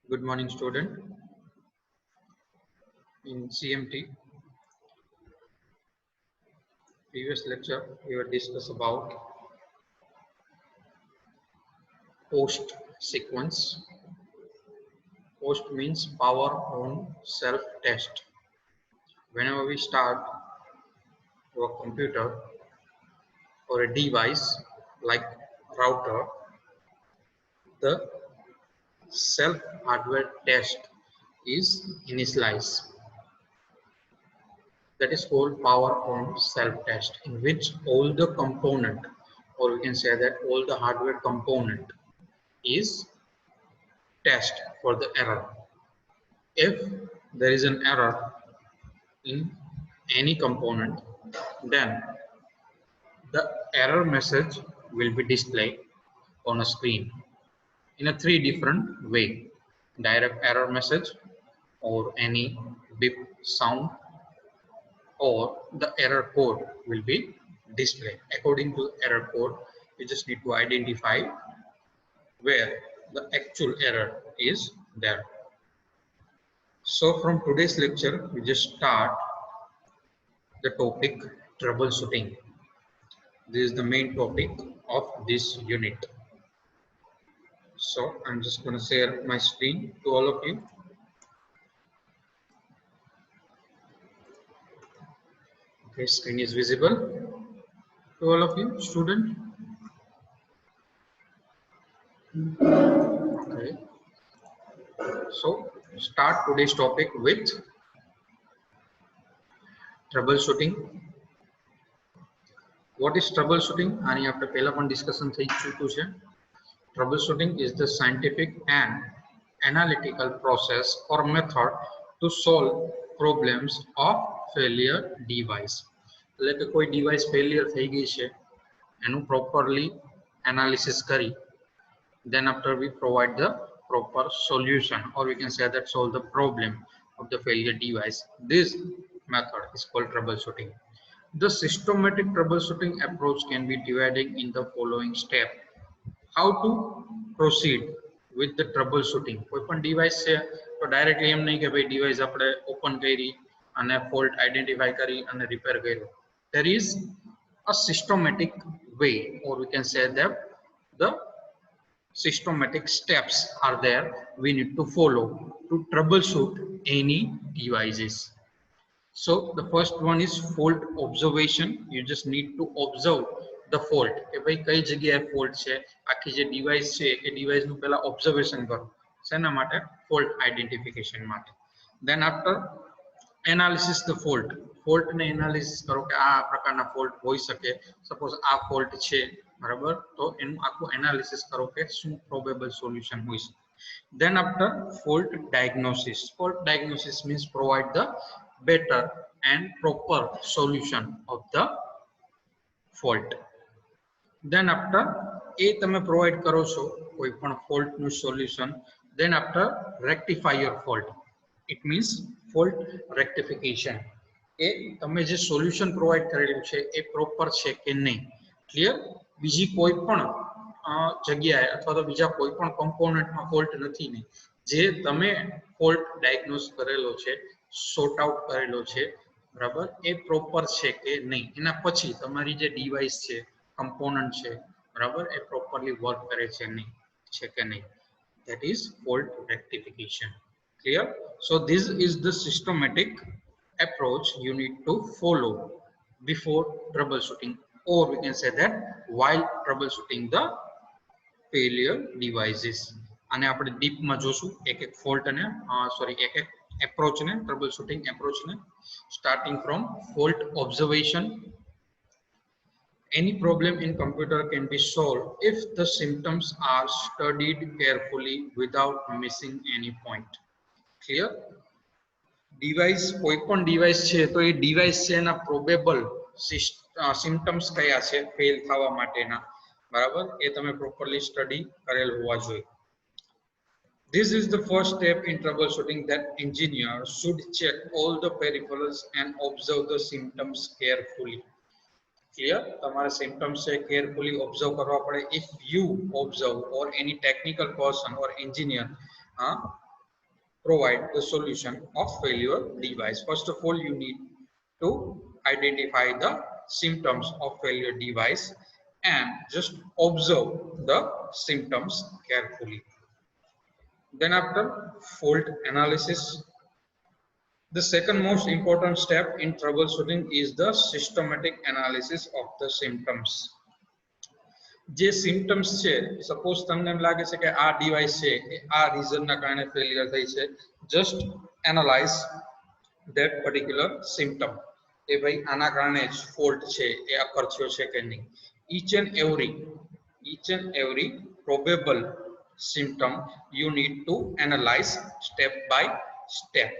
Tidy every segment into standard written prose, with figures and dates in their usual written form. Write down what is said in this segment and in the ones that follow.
Good morning, student. In CMT, previous lecture, we were discuss about post sequence. Post means power on self test. Whenever we start our computer or a device like router, the self hardware test is initialized. That is called power on self test, in which all the component, or we can say that all the hardware component is test for the error. If there is an error in any component, then the error message will be displayed on a screen in a three different way: direct error message, or any beep sound, or the error code will be displayed. According to the error code, you just need to identify where the actual error is there. So from today's lecture, we just start the topic troubleshooting. This is the main topic of this unit. So I'm just going to share my screen to all of you. Okay, screen is visible to all of you, student. Okay. So start today's topic with troubleshooting. What is troubleshooting? આની આપણે પહેલા પણ discussion થઈ ચૂક્યું છે. Troubleshooting is the scientific and analytical process or method to solve problems of failure device. એટલે કે કોઈ ડિવાઇસ ફેલિયર થઈ ગઈ છે, એનું પ્રોપરલી એનાલિસિસ કરી, then after we provide the proper solution, or we can say that solve the problem of the failure device. This method is called troubleshooting. The systematic troubleshooting approach can be divided in the following step. How to proceed with the troubleshooting? કોઈ પણ device છે તો directly એમ નહીં કે ભાઈ device આપણે open કરી અને ફોલ્ટ આઈડેન્ટિફાઈ કરી અને રિપેર કર્યો. There is a systematic way, or we can say that the systematic steps are there we need to follow to troubleshoot any devices. So the first one is fault observation. You just need to observe the fault, કે ભાઈ કઈ જગ્યાએ fault છે. આખી જે device છે એ ડિવાઇસનું પહેલા observation કરો. શેના માટે? ફોલ્ટ આઈડેન્ટિફિકેશન માટે. Then after analysis the fault. ફોલ્ટને એનાલિસિસ કરો કે આ પ્રકારના ફોલ્ટ હોઈ શકે. સપોઝ આ ફોલ્ટ છે, બરાબર, તો એનું આખું એનાલિસિસ કરો કે શું પ્રોબેબલ સોલ્યુશન હોઈ શકે. Then after fault diagnosis. Fault diagnosis means provide the better and proper solution of the fault. Then after એ તમે પ્રોવાઈડ કરો છો કોઈ પણ ફોલ્ટ નું solution. Then after rectify your fault. It means fault rectification. એ તમે જે સોલ્યુશન પ્રોવાઈડ કરેલું છે એ પ્રોપર છે કે નહીં. ક્લિયર? બીજી કોઈ પણ જગ્યાએ અથવા તો બીજા કોઈ પણ કમ્પોનન્ટમાં ફોલ્ટ નથી ને, જે તમે ફોલ્ટ ડાયગ્નોઝ કરેલો છે, સોર્ટ આઉટ કરેલો છે, બરાબર, એ પ્રોપર છે કે નહીં. એના પછી તમારી જે ડિવાઇસ છે, કમ્પોનન્ટ છે, બરાબર, એ પ્રોપરલી વર્ક કરે છે નહીં, છે કે નહીં. That is fault rectification. Clear? So this is the systematic approach you need to follow before troubleshooting, or we can say that while troubleshooting the failure devices. અને આપણે ડીપમાં જોશું એક એક ફોલ્ટ ને, એક એક approach ને, troubleshooting approach ને. Starting from fault observation. Any problem in computer can be solved if the symptoms are studied carefully without missing any point. Clear? Device, કોઈ પણ ડિવાઇસ છે તો એ ડિવાઇસ છે એના પ્રોબેબલ સિમ્પટમ્સ કયા છે ફેલ થવા માટેના, બરાબર, એ તમે પ્રોપરલી સ્ટડી કરેલ હોવા જોઈએ. This is the first step in troubleshooting, that engineer should check all the peripherals and observe the symptoms carefully. Clear? તમારે symptoms છે carefully observe કરવા પડે. If you observe, or any technical person or engineer provide the solution of failure device. First of all, you need to identify the symptoms of failure device and just observe the symptoms carefully. Then after, fault analysis. The second most important step in troubleshooting is the systematic analysis of the symptoms. જે symptoms છે, suppose તમને એમ લાગે છે કે આ device છે એ આ રીઝનના કારણે ફેલિયર થઈ છે, just analyse that particular symptom. એ ભાઈ આના કારણે જ ફોલ્ટ છે એ અકર થયો છે કે નહીં. each and every probable symptom you need to analyze step by step.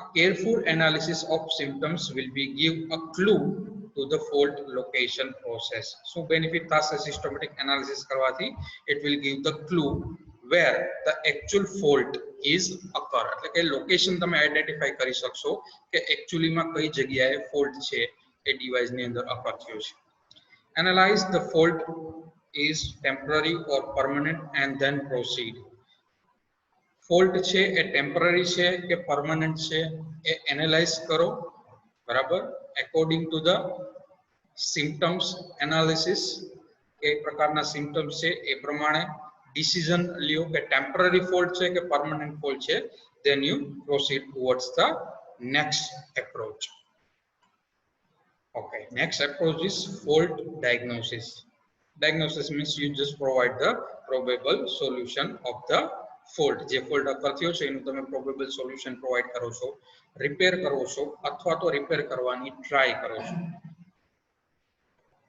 A careful analysis of symptoms will be give a clue to the fault location process. So benefit thase systematic analysis કરવાથી it will give the clue where the actual fault is occur. એટલે કે location તમે identify કરી શકશો કે actually માં કઈ જગ્યાએ ફોલ્ટ છે એ ડિવાઇસ ની અંદર અકર થયો છે. Analyze the fault is temporary or permanent and then proceed. Fault છે એ ટેમ્પરરી છે કે પરમનન્ટ છે એ એનાલાઇઝ કરો, બરાબર, according to the symptoms analysis. કે પ્રકારના સિમ્પટમ્સ છે એ પ્રમાણે ડિસિઝન લ્યો કે ટેમ્પરરી ફોલ્ટ છે કે પરમનન્ટ ફોલ્ટ છે. then you proceed towards the next approach. Okay, next approach is fault diagnosis. Diagnosis means you just provide the probable solution of the fault. જે ફોલ્ટ અકર થયો છે એનું તમે પ્રોબેબલ સોલ્યુશન પ્રોવાઈડ કરો છો, રિપેર કરો છો અથવા તો રિપેર કરવાની ટ્રાય કરો છો.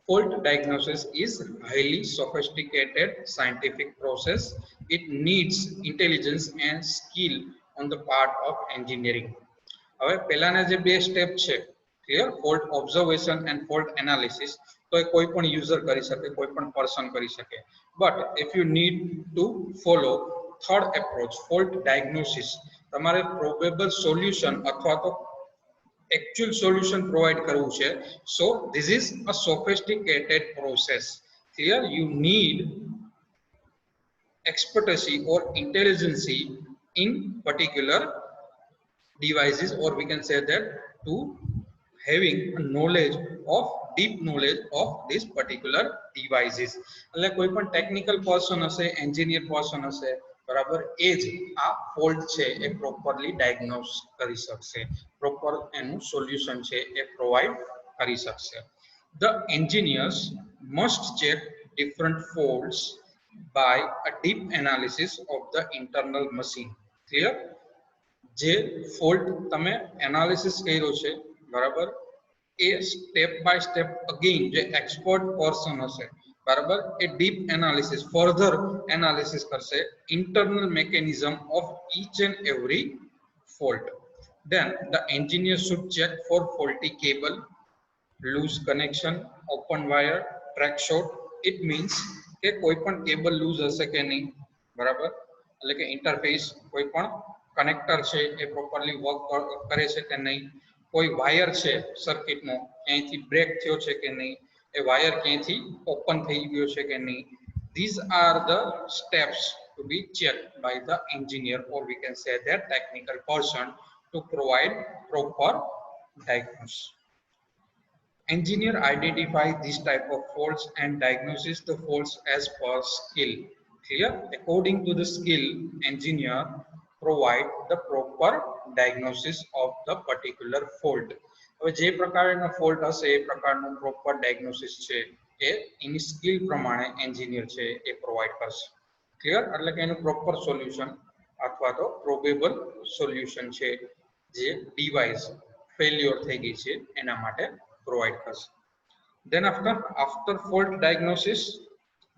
Fault diagnosis is highly sophisticated scientific process. It needs intelligence and skill on the part of engineering. હવે પહેલાના જે બે સ્ટેપ છે, clear, fault observation and fault analysis, તો એ કોઈ પણ યુઝર કરી શકે, કોઈ પણ પર્સન કરી શકે. But if you need to follow third approach, fault diagnosis, તમારે પ્રોબેબલ સોલ્યુશન અથવા તો actual solution provide કરવું છે. so this is a sophisticated process. Here you need expertise or intelligence in particular devices, or we can say that to having a knowledge of deep knowledge of this particular devices. એટલે કોઈ પણ technical person હશે, engineer person હશે, બરાબર, એ જ આ fault છે એ properly diagnose કરી શકશે, પ્રોપર એનું સોલ્યુશન છે એ પ્રોવાઈડ કરી શકશે. The engineers must check different faults by a deep analysis of the internal machine. Clear? જે ફોલ્ટ તમે એનાલિસિસ કર્યો છે, બરાબર, એ સ્ટેપ બાય સ્ટેપ અગેન જે એક્સપર્ટ પર્સન હશે, બરાબર, એ ડીપ એનાલિસિસ, ફર્ધર એનાલિસિસ કરશે internal mechanism of each and every fault. Then the engineer should check for faulty cable, loose connection, open wire, track short. It means કે કોઈ પણ cable loose હશે કે નહીં, બરાબર, એટલે કે ઇન્ટરફેસ કોઈ પણ કનેક્ટર છે એ પ્રોપરલી વર્ક કરે છે કે નહીં, કોઈ વાયર છે સર્કિટનો ક્યાંયથી બ્રેક થયો છે કે નહીં, એ વાયર ક્યાંયથી ઓપન થઈ ગયો છે કે નહીં. These are the steps to be checked by the engineer, or we can say that technical person, to provide proper diagnosis. Engineer identify this type of faults and diagnoses the faults as per skill. Clear? According to the skill, engineer provide the proper diagnosis of the particular fault. હવે જે પ્રકારનો fault હશે એ પ્રકારનું proper diagnosis છે એ એની skill પ્રમાણે engineer છે એ provide કરશે. Clear? એટલે કે એનું પ્રોપર સોલ્યુશન અથવા તો પ્રોબેબલ સોલ્યુશન છે જે ડિવાઇસ ફેલ્યોર થઈ ગઈ છે એના માટે પ્રોવાઈડ કરશે. Then after fault diagnosis,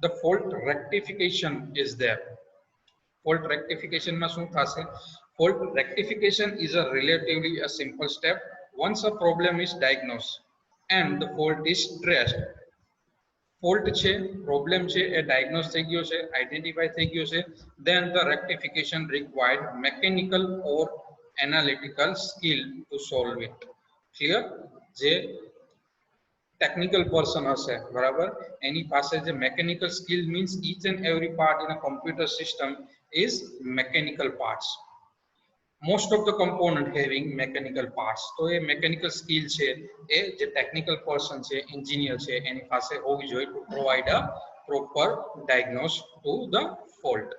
the fault rectification is there. Fault rectification માં શું થશે? Fault rectification is a relatively a simple step. Once a problem is diagnosed and the fault is traced, fault છે, problem છે એ diagnose થઈ ગયો છે, identify થઈ ગયો છે, then the rectification required mechanical or analytical skill to solve it. Clear? જે technical person હશે, બરાબર, એની પાસે જે mechanical skill means each and every part in a computer system is mechanical parts. Most of the component having mechanical parts. તો એ mechanical skill છે એ જે technical person છે, engineer છે, એની પાસે હોવી જોઈએ to provide a proper diagnose to the fault.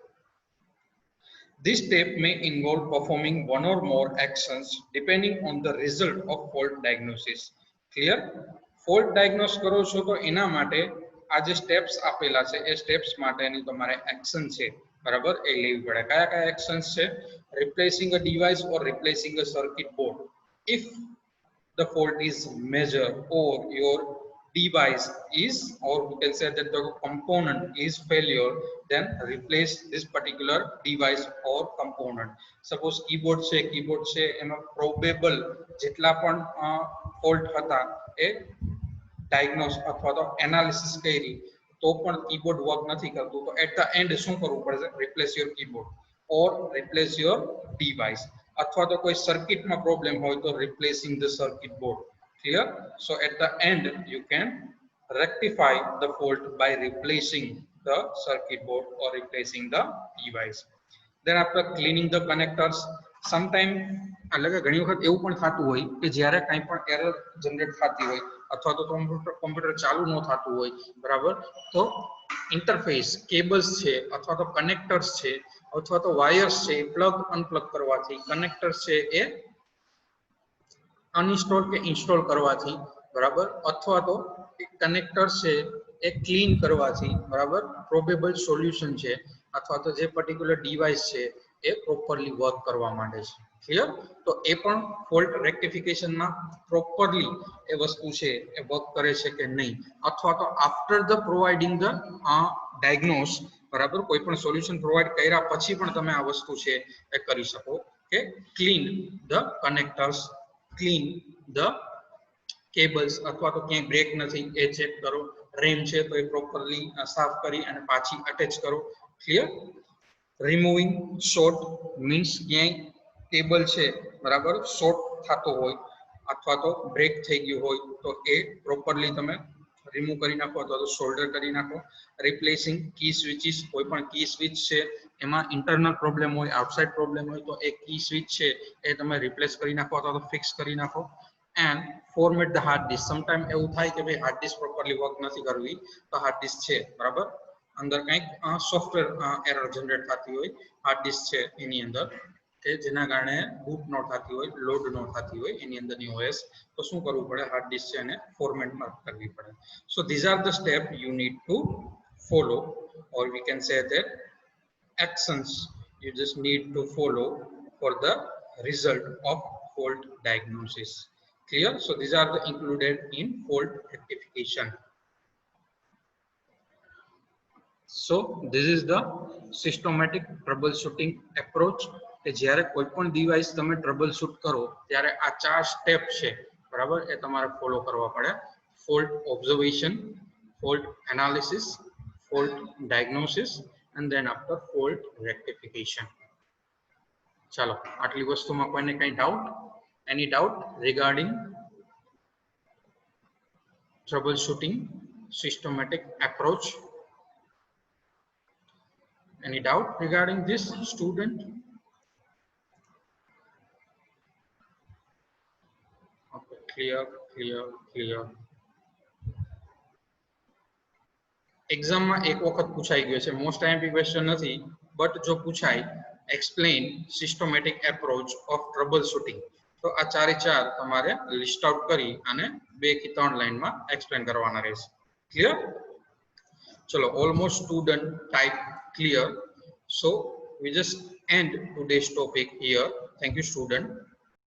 This step may involve performing one or more actions depending on the result of fault diagnosis. Clear? Fault diagnose કરો છો તો એના માટે આ જે સ્ટેપ્સ આપેલા છે એ સ્ટેપ્સ માટેની તમારે એક્શન છે બરાબર એ લેવી પડે. કયા કયા એક્શન્સ છે? Replacing a device or replacing a circuit board. If the fault is major or your device is, or we can say that the component is failure, then replace this particular device or component. Suppose keyboard છે એમાં probable જેટલા પણ fault હતા એ diagnose અથવા તો analysis કરી તો પણ કીબોર્ડ વર્ક નથી કરતું તો એટ ધ એન્ડ શું કરવું પડશે? Replace your keyboard or replace your device. અથવા તો કોઈ સર્કિટમાં પ્રોબ્લેમ હોય તો replacing the circuit board. Clear? So at the end you can rectify the fault by replacing the circuit board or replacing the device. Then after cleaning the connectors, sometime એટલે કે ઘણી વખત એવું પણ થતું હોય કે જ્યારે કંઈ પણ એરર જનરેટ થતી હોય અથવા તો કોમ્પ્યુટર ચાલુ ન થતું હોય બરાબર તો ઇન્ટરફેસ કેબલ્સ છે અથવા તો કનેક્ટર્સ છે અથવા તો વાયર્સ છે પ્લગ અનપ્લગ કરવાથી કનેક્ટર્સ છે એ અનઇન્સ્ટોલ કે ઇન્સ્ટોલ કરવાથી બરાબર અથવા તો કનેક્ટર છે એ ક્લીન કરવાથી બરાબર પ્રોબેબલ સોલ્યુશન છે અથવા તો જે પર્ટિક્યુલર ડિવાઇસ છે એ પ્રોપરલી વર્ક કરવા માંડે છે. ક્લિયર? તો એ પણ ફોલ્ટ રેક્ટિફિકેશનમાં પ્રોપરલી એ વસ્તુ છે એ વર્ક કરે છે કે નહીં અથવા તો after the providing the diagnose બરાબર કોઈ પણ સોલ્યુશન પ્રોવાઇડ કર્યા પછી પણ તમે આ વસ્તુ છે એ કરી શકો કે clean the connectors, clean the cables અથવા તો ક્યાંય બ્રેક નથી એ ચેક કરો. રેમ છે તો એ પ્રોપરલી સાફ કરી અને પાછી અટેચ કરો. ક્લિયર? રિમૂવિંગ શોર્ટ મીન્સ ક્યાંય કેબલ છે બરાબર શોર્ટ થતો હોય અથવા તો બ્રેક થઈ ગયું હોય તો એ પ્રોપરલી તમે રિમૂવ કરી નાખો અથવા તો શોલ્ડર કરી નાખો. રિપ્લેસિંગ કી સ્વિચીસ, કોઈ પણ કી સ્વિચ છે એમાં ઇન્ટરનલ પ્રોબ્લેમ હોય, આઉટસાઇડ પ્રોબ્લેમ હોય તો એ કી સ્વિચ છે એ તમે રિપ્લેસ કરી નાખો અથવા તો ફિક્સ કરી નાખો. and format the hard disk. sometime એવું થાય કે ભાઈ હાર્ડ ડિસ્ક પ્રોપરલી વર્ક નથી કરવી તો હાર્ડ ડિસ્ક છે બરાબર અંદર કંઈક સોફ્ટવેર એરર જનરેટ થતી હોય હાર્ડ ડિસ્ક છે એની અંદર કે જેના કારણે બૂટ ન થતી હોય, લોડ ન થતી હોય એની અંદરની OS તો શું કરવું પડે? હાર્ડ ડિસ્ક છે એને ફોર્મેટમાં કરવી પડે. સો these are the step you need to follow or we can say that actions you just need to follow for the result of fault diagnosis. Clear? So these are the included in fault rectification. So this is the systematic troubleshooting approach કે જ્યારે કોઈ પણ device તમે trouble shoot કરો ત્યારે આ 4 step છે બરાબર એ તમારે ફોલો કરવા પડે. Fault observation, fault analysis, fault diagnosis and then after fault rectification. ચાલો આટલી વસ્તુમાં કોઈને કંઈ doubt? Any doubt regarding troubleshooting systematic approach? Any doubt regarding this, student? Okay, clear. એક્ઝામમાં એક વખત પૂછાઈ ગયો છે, મોસ્ટ આઈએમપી ક્વેશ્ચન નથી બટ જો પૂછાય explain systematic approach of trouble shooting તો આ 4 તમારે લિસ્ટ આઉટ કરી અને 2 થી 3 લાઈનમાં એક્સપ્લેન કરવાના રહેશે. ક્લિયર? ચલો almost student type clear. So we just end today's topic here. Thank you student.